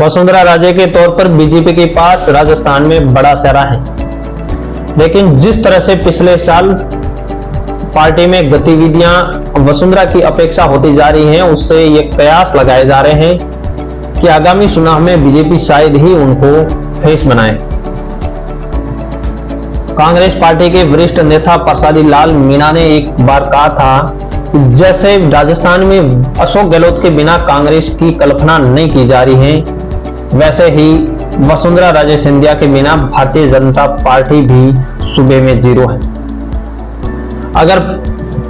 वसुंधरा राजे के तौर पर बीजेपी के पास राजस्थान में बड़ा चेहरा है, लेकिन जिस तरह से पिछले साल पार्टी में गतिविधियां वसुंधरा की अपेक्षा होती जा रही हैं, उससे ये कयास लगाए जा रहे हैं कि आगामी चुनाव में बीजेपी शायद ही उनको फेस बनाए। कांग्रेस पार्टी के वरिष्ठ नेता प्रसादी लाल मीणा ने एक बार कहा था कि जैसे राजस्थान में अशोक गहलोत के बिना कांग्रेस की कल्पना नहीं की जा रही है, वैसे ही वसुंधरा राजे सिंधिया के बिना भारतीय जनता पार्टी भी सूबे में जीरो है। अगर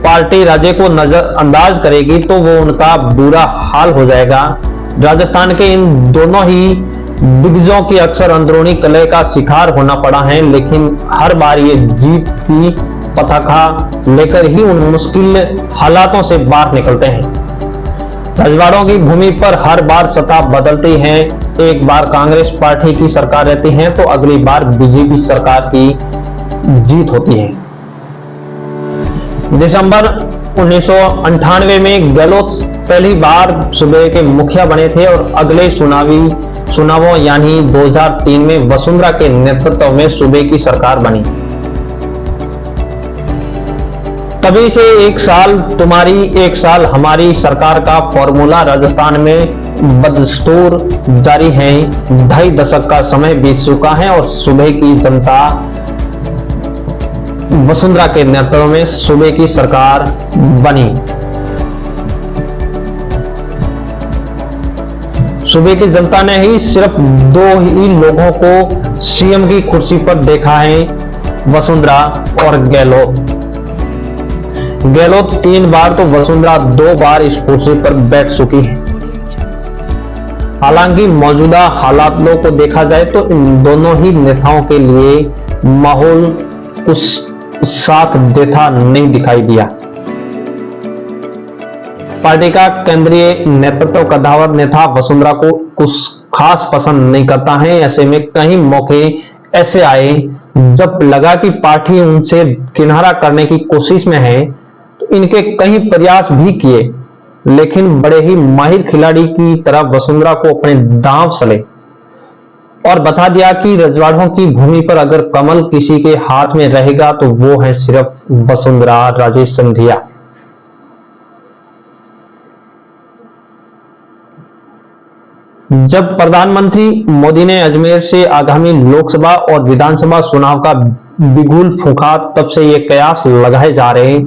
पार्टी राजे को नजरअंदाज करेगी तो वो उनका बुरा हाल हो जाएगा। राजस्थान के इन दोनों ही दिग्गजों की अक्सर अंदरूनी कलह का शिकार होना पड़ा है, लेकिन हर बार ये जीत की पताका लेकर ही उन मुश्किल हालातों से बाहर निकलते हैं। रजवाड़ों की भूमि पर हर बार सत्ता बदलती है। एक बार कांग्रेस पार्टी की सरकार रहती है तो अगली बार बीजेपी सरकार की जीत होती है। दिसंबर 1998 में गहलोत पहली बार सूबे के मुखिया बने थे और अगले चुनावों यानी 2003 में वसुंधरा के नेतृत्व में सूबे की सरकार बनी। तभी से एक साल तुम्हारी एक साल हमारी सरकार का फॉर्मूला राजस्थान में बदस्तूर जारी है। 2.5 दशक का समय बीत चुका है और सूबे की जनता वसुंधरा के नेतृत्व में सूबे की सरकार बनी। सूबे की जनता ने ही सिर्फ 2 ही लोगों को सीएम की कुर्सी पर देखा है, वसुंधरा और गहलोत। गहलोत 3 बार तो वसुंधरा 2 बार इस कुर्सी पर बैठ चुकी है। हालांकि मौजूदा हालातों को देखा जाए तो इन दोनों ही नेताओं के लिए माहौल कुछ साथ देता नहीं दिखाई दिया। पार्टी का केंद्रीय नेतृत्व कद्दावर नेता वसुंधरा को कुछ खास पसंद नहीं करता है। ऐसे में कई मौके ऐसे आए जब लगा कि पार्टी उनसे किनारा करने की कोशिश में है, तो इनके कई प्रयास भी किए, लेकिन बड़े ही माहिर खिलाड़ी की तरह वसुंधरा को अपने दांव चले और बता दिया कि रजवाड़ों की भूमि पर अगर कमल किसी के हाथ में रहेगा तो वो है सिर्फ वसुंधरा राजे सिंधिया। जब प्रधानमंत्री मोदी ने अजमेर से आगामी लोकसभा और विधानसभा चुनाव का बिगुल फूंका, तब से ये कयास लगाए जा रहे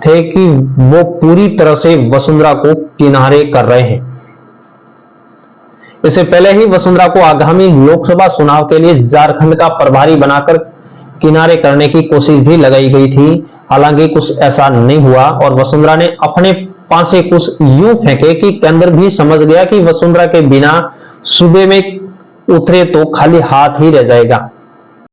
थे कि वो पूरी तरह से वसुंधरा को किनारे कर रहे हैं। इससे पहले ही वसुंधरा को आगामी लोकसभा चुनाव के लिए झारखंड का प्रभारी बनाकर किनारे करने की कोशिश भी लगाई गई थी। हालांकि कुछ ऐसा नहीं हुआ और वसुंधरा ने अपने पासे कुछ यूं फेंके कि केंद्र भी समझ गया कि वसुंधरा के बिना सूबे में उतरे तो खाली हाथ ही रह जाएगा।